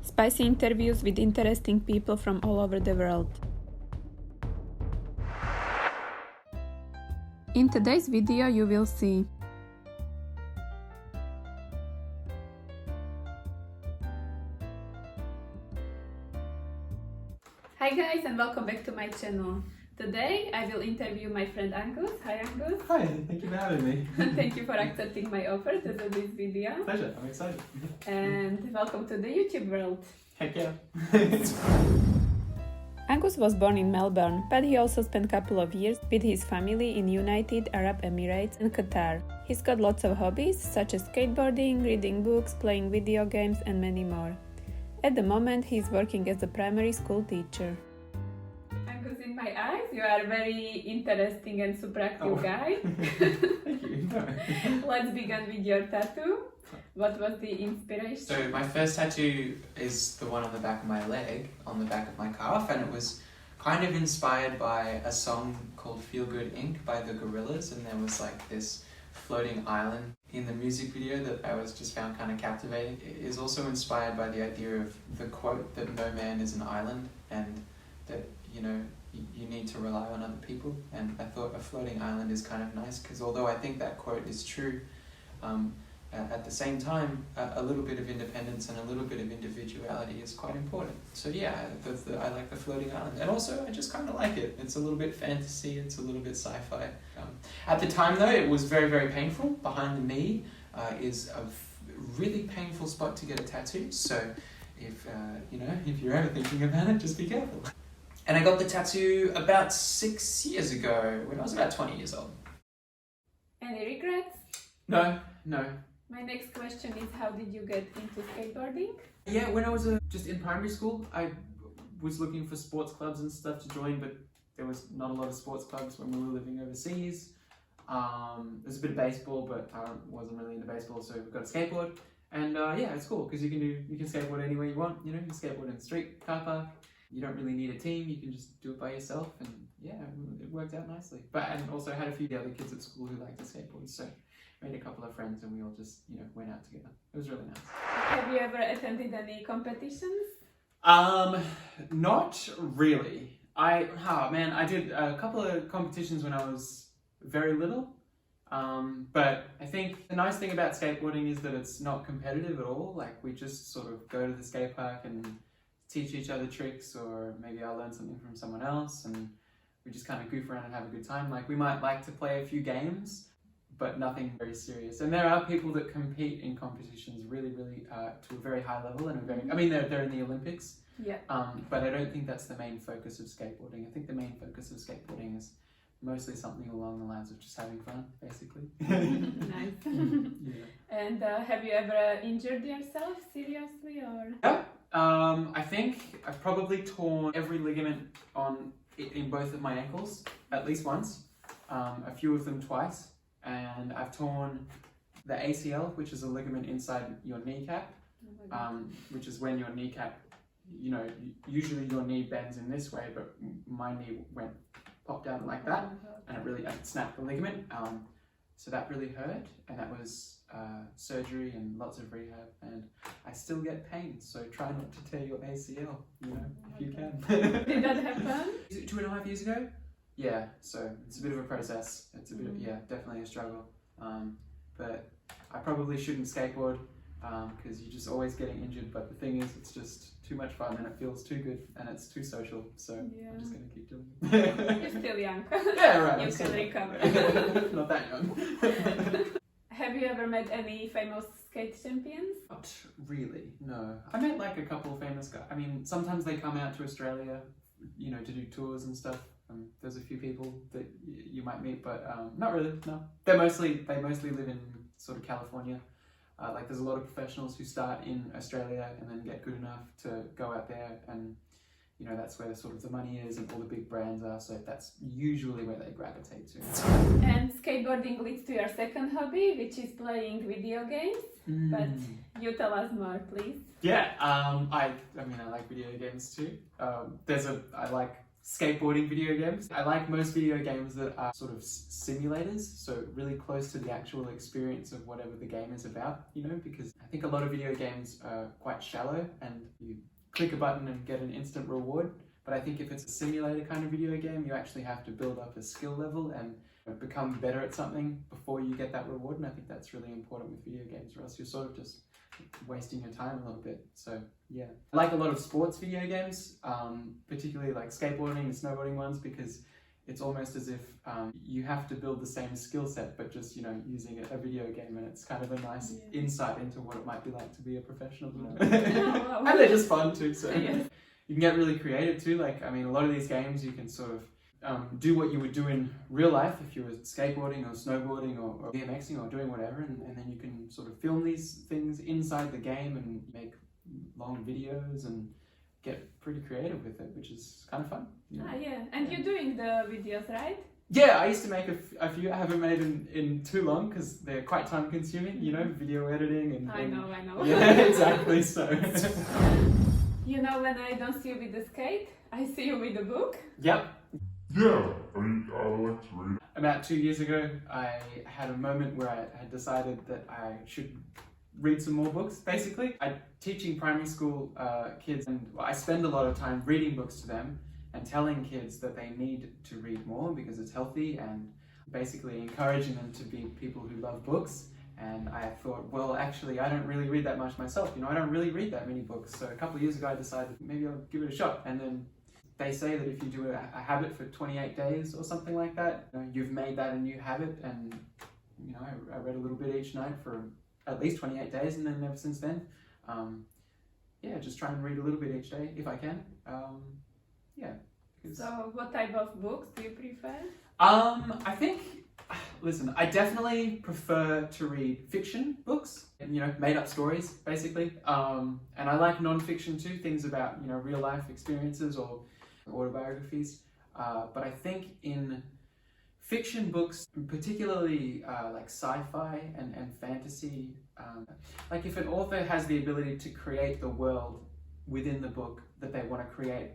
spicy interviews with interesting people from all over the world. In today's video you will see Hi guys and welcome back to my channel. Today I will interview my friend Angus. Hi Angus. Hi, thank you for having me. Thank you for accepting my offer to do this video. Pleasure, I'm excited. And welcome to the YouTube world. Heck yeah. Angus was born in Melbourne, but he also spent a couple of years with his family in United Arab Emirates and Qatar. He's got lots of hobbies such as skateboarding, reading books, playing video games and many more. At the moment, he's working as a primary school teacher. Angus, in my eyes, you are a very interesting and super active guy. Thank you. Let's begin with your tattoo. What was the inspiration? So my first tattoo is the one on the back of my leg, on the back of my calf, and it was kind of inspired by a song called Feel Good Inc. by the Gorillaz, and there was like this floating island in the music video that I was just found kind of captivating. It is also inspired by the idea of the quote that no man is an island, and that, you know, you need to rely on other people. And I thought a floating island is kind of nice, because although I think that quote is true, at the same time, a little bit of independence and a little bit of individuality is quite important. So yeah, I like the floating island. And also, I just kind of like it. It's a little bit fantasy, it's a little bit sci-fi. At the time though, it was very, very painful. Behind the knee is a really painful spot to get a tattoo. So if you're ever thinking about it, just be careful. And I got the tattoo about 6 years ago, when I was about 20 years old. Any regrets? No. My next question is, how did you get into skateboarding? Yeah, when I was just in primary school, I was looking for sports clubs and stuff to join, but there was not a lot of sports clubs when we were living overseas. There's a bit of baseball, but I wasn't really into baseball, so we got a skateboard. And yeah, it's cool because you can skateboard anywhere you want. You know, you can skateboard in the street, car park. You don't really need a team. You can just do it by yourself, and yeah, it worked out nicely. And also had a few other kids at school who liked to skateboard, so made a couple of friends and we all just, went out together. It was really nice. Have you ever attended any competitions? Not really. I did a couple of competitions when I was very little. But I think the nice thing about skateboarding is that it's not competitive at all. Like, we just sort of go to the skate park and teach each other tricks, or maybe I'll learn something from someone else, and we just kind of goof around and have a good time. Like, we might like to play a few games, but nothing very serious. And there are people that compete in competitions really, really to a very high level, and they're in the Olympics. Yeah. But I don't think that's the main focus of skateboarding. I think the main focus of skateboarding is mostly something along the lines of just having fun, basically. Nice. Yeah. And have you ever injured yourself seriously, or? Yeah. I think I've probably torn every ligament in both of my ankles at least once. A few of them twice. And I've torn the ACL, which is a ligament inside your kneecap, which is when your kneecap, usually your knee bends in this way, but my knee popped out like that, and I snapped the ligament. So that really hurt, and that was surgery and lots of rehab, and I still get pain, so try not to tear your ACL, if you can. Did that happen? 2.5 years ago? Yeah, so it's a bit of a process. It's a bit of, definitely a struggle. But I probably shouldn't skateboard because you're just always getting injured. But the thing is, it's just too much fun and it feels too good and it's too social. So I'm just going to keep doing it. You're still young. Yeah, right. You can recover. Not that young. Have you ever met any famous skate champions? Not really, no. I met like a couple of famous guys. I mean, sometimes they come out to Australia, to do tours and stuff. There's a few people that you might meet, but not really, no. They mostly live in sort of California. Like, there's a lot of professionals who start in Australia and then get good enough to go out there, and that's where sort of the money is and all the big brands are, so that's usually where they gravitate to. And skateboarding leads to your second hobby, which is playing video games. But you tell us more, please. Yeah, I like video games too. I like skateboarding video games. I like most video games that are sort of simulators, so really close to the actual experience of whatever the game is about, you know, because I think a lot of video games are quite shallow and you click a button and get an instant reward. But I think if it's a simulator kind of video game, you actually have to build up a skill level and become better at something before you get that reward. And I think that's really important with video games, or else you're sort of just wasting your time a little bit. So yeah, I like a lot of sports video games, particularly like skateboarding and snowboarding ones, because it's almost as if you have to build the same skill set, but just, you know, using a video game, and it's kind of a nice insight into what it might be like to be a professional, you know. And they're just fun too, so you can get really creative too. Like, I mean, a lot of these games you can sort of do what you would do in real life if you were skateboarding or snowboarding or BMXing or doing whatever, and then you can sort of film these things inside the game and make long videos and get pretty creative with it, which is kind of fun. You know? And you're doing the videos, right? Yeah, I used to make a few. I haven't made in too long because they're quite time consuming, you know, video editing and... I know. Yeah, exactly, so... You know, when I don't see you with the skate, I see you with the book. Yep. Yeah, I like to read. About 2 years ago, I had a moment where I had decided that I should read some more books, basically. I'm teaching primary school kids, and I spend a lot of time reading books to them and telling kids that they need to read more because it's healthy, and basically encouraging them to be people who love books. And I thought, well, actually, I don't really read that much myself. You know, I don't really read that many books. So a couple of years ago, I decided maybe I'll give it a shot. And then they say that if you do a habit for 28 days or something like that, you know, you've made that a new habit. And, you know, I read a little bit each night for at least 28 days. And then ever since then, yeah, just try and read a little bit each day if I can. Yeah. So what type of books do you prefer? I think, listen, I definitely prefer to read fiction books, you know, made up stories, basically. And I like non-fiction too, things about, you know, real life experiences or autobiographies. But I think in fiction books, particularly like sci-fi and fantasy, like if an author has the ability to create the world within the book that they want to create,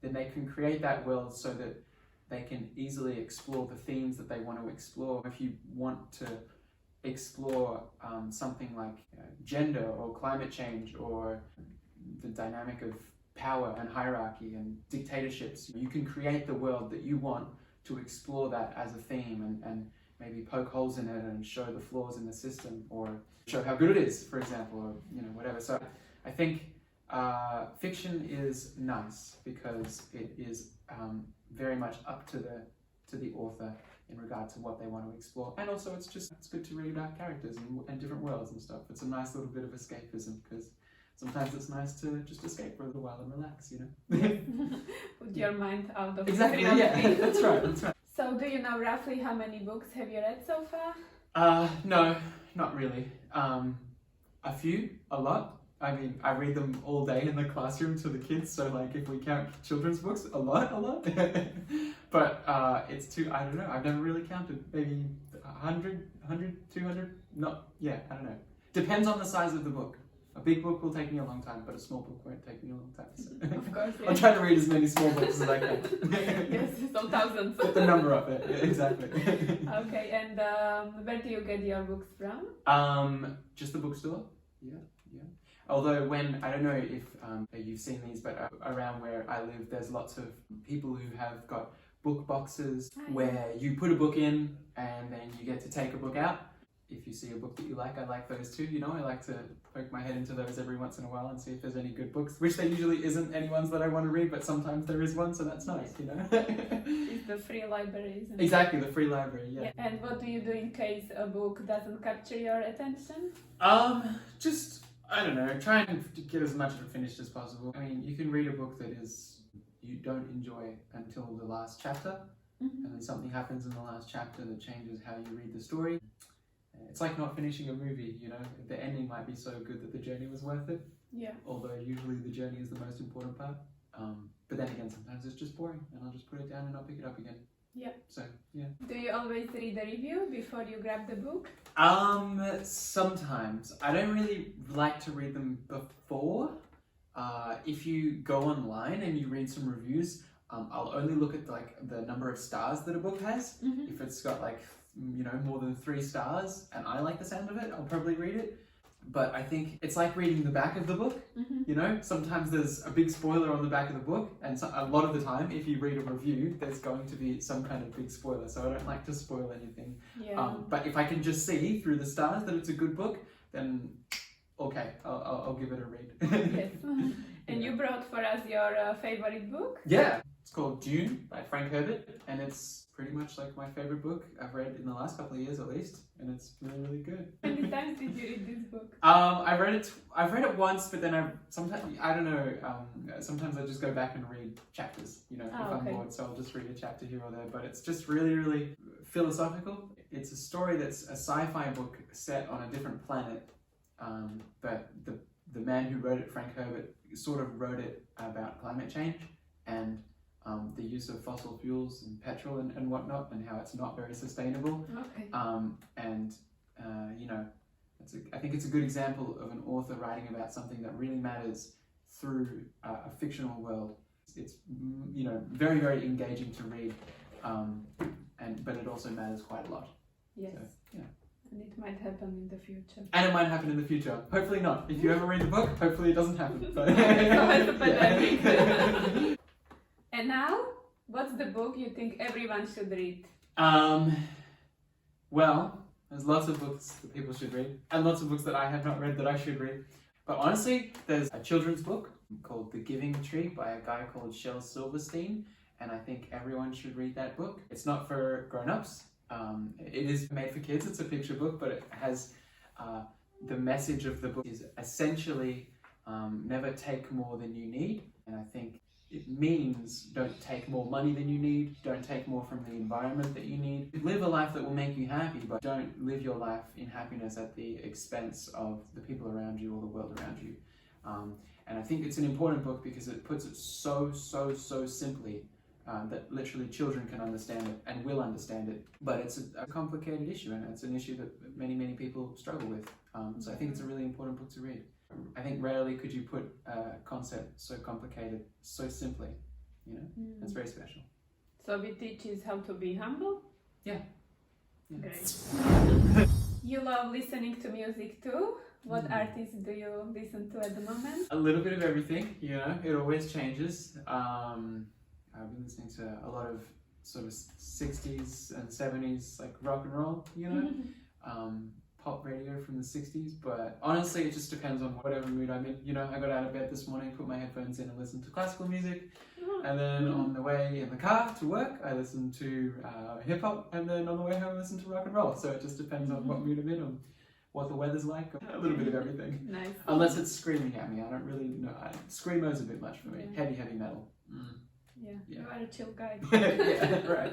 then they can create that world so that they can easily explore the themes that they want to explore. If you want to explore something like gender or climate change or the dynamic of power and hierarchy and dictatorships, you can create the world that you want to explore that as a theme and maybe poke holes in it and show the flaws in the system or show how good it is, for example, or, you know, whatever. So I think fiction is nice because it is very much up to the author in regard to what they want to explore, and also it's good to read about characters and different worlds and stuff. It's a nice little bit of escapism because sometimes it's nice to just escape for a little while and relax, you know. Put your mind out of exactly. reality. Yeah, that's right. So do you know roughly how many books have you read so far? No, not really. A few, a lot. I mean, I read them all day in the classroom to the kids, so like if we count children's books, a lot. But I don't know, I've never really counted. Maybe 100, 200? I don't know. Depends on the size of the book. A big book will take me a long time, but a small book won't take me a long time. So. Of course, yeah. I'll try to read as many small books as I can. Yes, some thousands. Put the number up there, yeah, exactly. Okay, and where do you get your books from? Just the bookstore, yeah. Although I don't know if you've seen these, but around where I live, there's lots of people who have got book boxes where you put a book in and then you get to take a book out. If you see a book that you like, I like those too, you know. I like to poke my head into those every once in a while and see if there's any good books, which there usually isn't any ones that I want to read, but sometimes there is one, so that's nice, you know. It's the free library, isn't it? Exactly, the free library, yeah. And what do you do in case a book doesn't capture your attention? Just, I don't know, try and get as much of it finished as possible. I mean, you can read a book that you don't enjoy until the last chapter, and then something happens in the last chapter that changes how you read the story. It's like not finishing a movie, you know. The ending might be so good that the journey was worth it. Yeah. Although usually the journey is the most important part. But then again, sometimes it's just boring and I'll just put it down and not pick it up again. Yeah. So, yeah. Do you always read the review before you grab the book? Sometimes. I don't really like to read them before. If you go online and you read some reviews, I'll only look at like the number of stars that a book has. If it's got like, you know, more than 3 stars and I like the sound of it, I'll probably read it. But I think it's like reading the back of the book. You know, sometimes there's a big spoiler on the back of the book, and so, a lot of the time, if you read a review, there's going to be some kind of big spoiler. So I don't like to spoil anything. Yeah. But if I can just see through the stars that it's a good book, then okay, I'll give it a read. Yes. And you brought for us your favorite book? Yeah, it's called Dune by Frank Herbert, and it's pretty much like my favorite book I've read in the last couple of years at least, and it's really, really good. How many times did you read this book? I've read it once, but then sometimes I just go back and read chapters, you know, if I'm bored, so I'll just read a chapter here or there. But it's just really, really philosophical. It's a story that's a sci-fi book set on a different planet, but the man who wrote it, Frank Herbert, sort of wrote it about climate change and the use of fossil fuels and petrol and whatnot, and how it's not very sustainable. Okay. You know, I think it's a good example of an author writing about something that really matters through a fictional world. It's you know, very, very engaging to read, but it also matters quite a lot. Yes. So, yeah. And it might happen in the future. And it might happen in the future. Hopefully not. If you ever read the book, hopefully it doesn't happen. But Yeah. And now, what's the book you think everyone should read? Well, there's lots of books that people should read, and lots of books that I have not read that I should read. But honestly, there's a children's book called The Giving Tree by a guy called Shel Silverstein, and I think everyone should read that book. It's not for grown-ups. It is made for kids. It's a picture book, but it has the message of the book is essentially never take more than you need, and I think it means don't take more money than you need, don't take more from the environment that you need. Live a life that will make you happy, but don't live your life in happiness at the expense of the people around you or the world around you. And I think it's an important book because it puts it so simply that literally children can understand it and will understand it. But it's a complicated issue, and it's an issue that many people struggle with. So I think it's a really important book to read. I think rarely could you put a concept so complicated so simply, you know. That's very special. So it teaches how to be humble? Yeah. Great. You love listening to music too? What artists do you listen to at the moment? A little bit of everything, you know, it always changes. I've been listening to a lot of sort of 60s and 70s like rock and roll, you know. Pop radio from the 60s, but honestly it just depends on whatever mood I'm in. You know, I got out of bed this morning, put my headphones in and listened to classical music, and then on the way in the car to work I listened to hip-hop, and then on the way home I listened to rock and roll. So it just depends on what mood I'm in and what the weather's like. A little bit of everything. Nice. Unless it's screaming at me, I don't really know. Screamo's a bit much for me. Yeah. Heavy metal. Yeah, you are a chill guy. Yeah, right.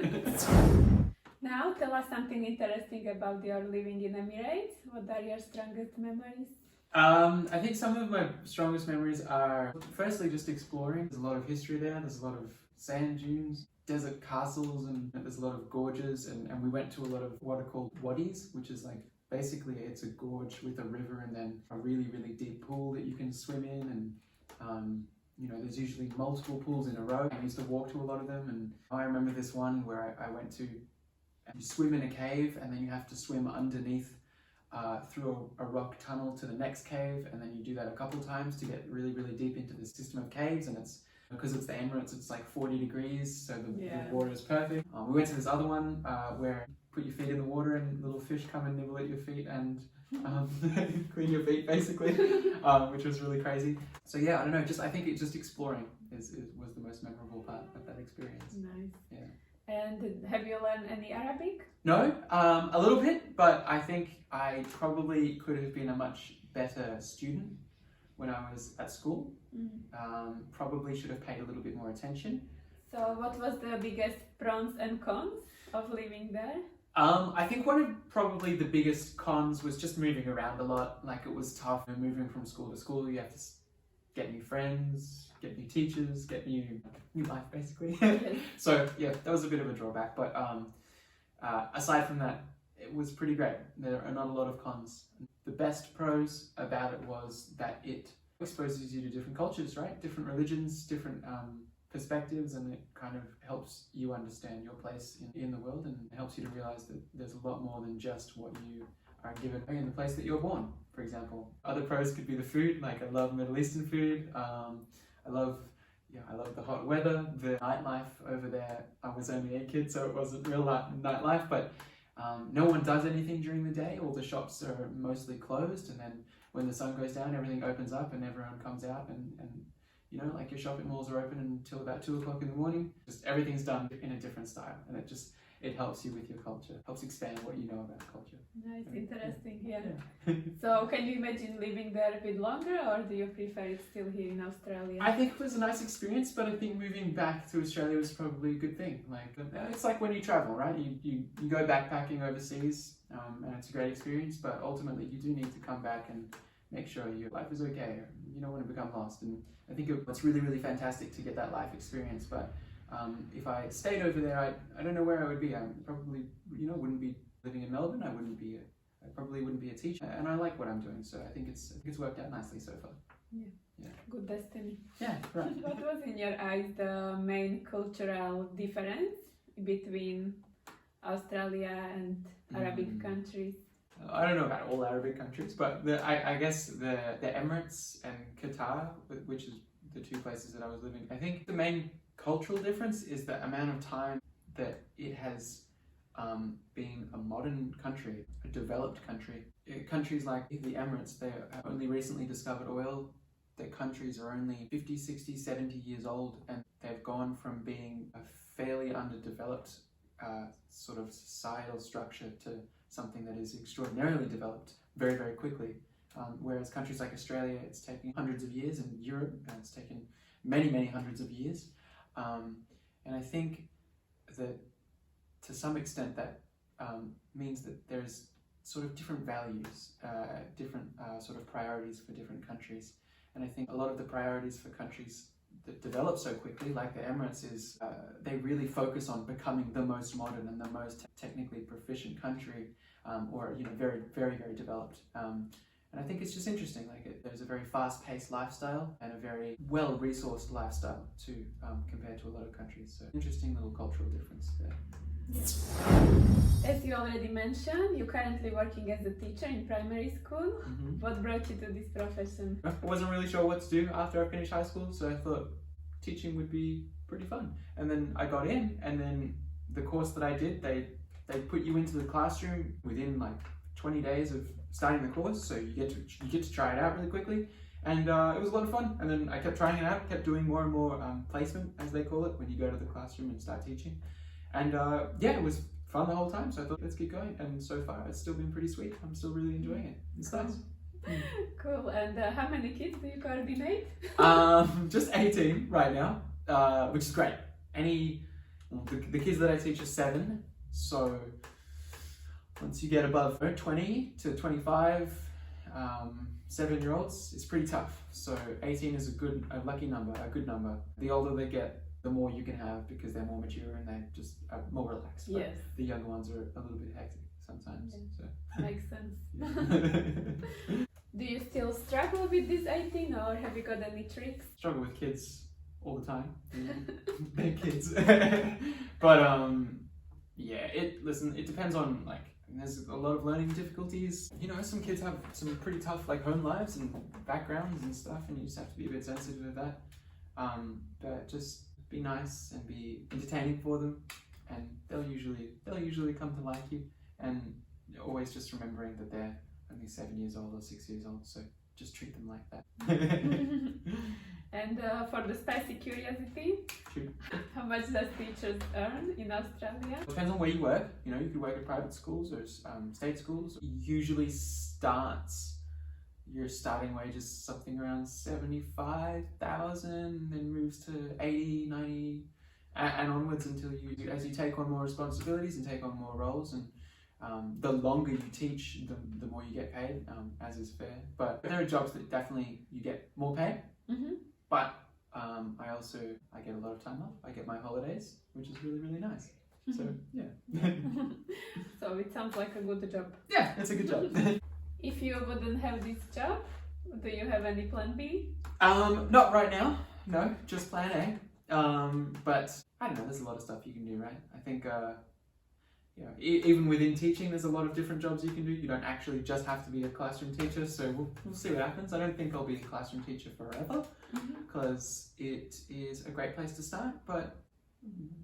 Now tell us something interesting about your living in Emirates. What are your strongest memories? I think some of my strongest memories are firstly just exploring. There's a lot of history there. There's a lot of sand dunes, desert castles, and there's a lot of gorges, and we went to a lot of what are called wadis, which is like basically it's a gorge with a river and then a really deep pool that you can swim in, and you know, there's usually multiple pools in a row. I used to walk to a lot of them, and I remember this one where I went to. You swim in a cave, and then you have to swim underneath through a rock tunnel to the next cave, and then you do that a couple times to get really deep into the system of caves. And it's because it's the Emirates, it's like 40 degrees, so the water is perfect. We went to this other one where you put your feet in the water and little fish come and nibble at your feet and clean your feet basically, which was really crazy. So yeah, I don't know, I think just exploring was the most memorable part of that experience. Nice. Yeah. And have you learned any Arabic? No, a little bit, but I think I probably could have been a much better student when I was at school. Probably should have paid a little bit more attention. So what was the biggest pros and cons of living there? I think one of probably the biggest cons was just moving around a lot. Like it was tough moving from school to school. You have to get new friends, get new teachers, get new life basically. So yeah, that was a bit of a drawback, but aside from that, it was pretty great. There are not a lot of cons. The best pros about it was that it exposes you to different cultures, right? Different religions, different perspectives, and it kind of helps you understand your place in the world, and helps you to realize that there's a lot more than just what you are given in the place that you're born, for example. Other pros could be the food. Like, I love Middle Eastern food. I love the hot weather, the nightlife over there. I was only a kid, so it wasn't real nightlife, but no one does anything during the day. All the shops are mostly closed, and then when the sun goes down, everything opens up and everyone comes out, and you know, like, your shopping malls are open until about 2 o'clock in the morning. Just everything's done in a different style, and it helps you with your culture, helps expand what you know about culture. Nice, interesting, yeah. So can you imagine living there a bit longer, or do you prefer it still here in Australia? I think it was a nice experience, but I think moving back to Australia was probably a good thing. Like, it's like when you travel, right? You go backpacking overseas, and it's a great experience, but ultimately you do need to come back and make sure your life is okay. You don't want to become lost, and I think it's really, really fantastic to get that life experience. But if I stayed over there, I don't know where I would be. I probably, wouldn't be living in Melbourne. I probably wouldn't be a teacher, and I like what I'm doing, so I think it's worked out nicely so far. Yeah. Good destiny. Yeah, right. What was in your eyes the main cultural difference between Australia and Arabic countries? I don't know about all Arabic countries, but I guess the Emirates and Qatar, which is the two places that I was living, I think the main cultural difference is the amount of time that it has being a modern country, a developed country. Countries like the Emirates, they only recently discovered oil. Their countries are only 50, 60, 70 years old, and they've gone from being a fairly underdeveloped sort of societal structure to something that is extraordinarily developed very, very quickly. Whereas countries like Australia, it's taking hundreds of years, and Europe, it's taken many, many hundreds of years. And I think that to some extent that means that there's sort of different values, different sort of priorities for different countries. And I think a lot of the priorities for countries that develop so quickly, like the Emirates, is they really focus on becoming the most modern and the most technically proficient country, or very, very, very developed. And I think it's just interesting. Like, there's a very fast-paced lifestyle and a very well-resourced lifestyle too, compared to a lot of countries. So, interesting little cultural difference there. As you already mentioned, you're currently working as a teacher in primary school. Mm-hmm. What brought you to this profession? I wasn't really sure what to do after I finished high school, so I thought teaching would be pretty fun. And then I got in, and then the course that I did, they put you into the classroom within like 20 days of starting the course, so you get to try it out really quickly. And it was a lot of fun. And then I kept trying it out, kept doing more and more placement, as they call it, when you go to the classroom and start teaching. And it was fun the whole time, so I thought, let's keep going. And so far, it's still been pretty sweet. I'm still really enjoying it. It's nice. Cool. And how many kids do you coordinate? Just 18 right now, which is great. The kids that I teach are 7, so once you get above 20 to 25 7-year-olds, it's pretty tough. So 18 is a lucky number, a good number. The older they get, the more you can have, because they're more mature and they just are more relaxed. But yes. The younger ones are a little bit hectic sometimes. Yeah. So. Makes sense. Do you still struggle with this 18, or have you got any tricks? Struggle with kids all the time. They're kids. But it depends on, like, there's a lot of learning difficulties. Some kids have some pretty tough home lives and backgrounds and stuff, and you just have to be a bit sensitive of that. But just be nice and be entertaining for them, and they'll usually come to like you. And always just remembering that they're only 7 years old or 6 years old, so just treat them like that. And for the spicy curiosity, how much does teachers earn in Australia? Depends on where you work. You could work at private schools or state schools. Usually your starting wage is something around 75,000, then moves to 80, 90, and onwards as you take on more responsibilities and take on more roles. And the longer you teach, the more you get paid, as is fair. But there are jobs that definitely you get more pay. Mm-hmm. But I get a lot of time off. I get my holidays, which is really, really nice. So, yeah. So it sounds like a good job. Yeah, it's a good job. If you wouldn't have this job, do you have any plan B? Not right now. No, just plan A. But I don't know, there's a lot of stuff you can do, right? I think, even within teaching, there's a lot of different jobs you can do. You don't actually just have to be a classroom teacher, so we'll see what happens. I don't think I'll be a classroom teacher forever, because it is a great place to start, but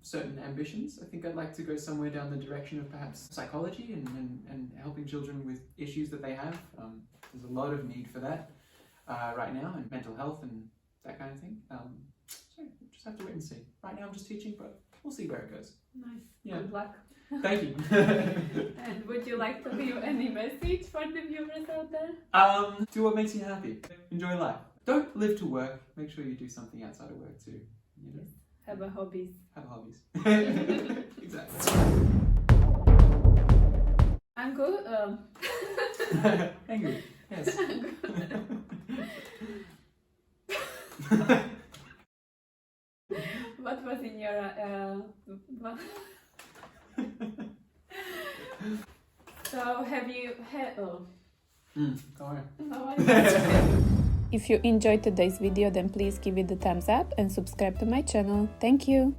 certain ambitions. I think I'd like to go somewhere down the direction of perhaps psychology and helping children with issues that they have. There's a lot of need for that right now, and mental health and that kind of thing. So we'll just have to wait and see. Right now I'm just teaching, but we'll see where it goes. Nice. Yeah. Good luck. Thank you. And would you like to leave any message for the viewers out there? Do what makes you happy. Enjoy life. Don't live to work. Make sure you do something outside of work too. You know? Have a hobbies. Have hobbies. Exactly. I'm good. Angry. Yes. What was in your So have you had Go on. no, If you enjoyed today's video, then please give it a thumbs up and subscribe to my channel. Thank you.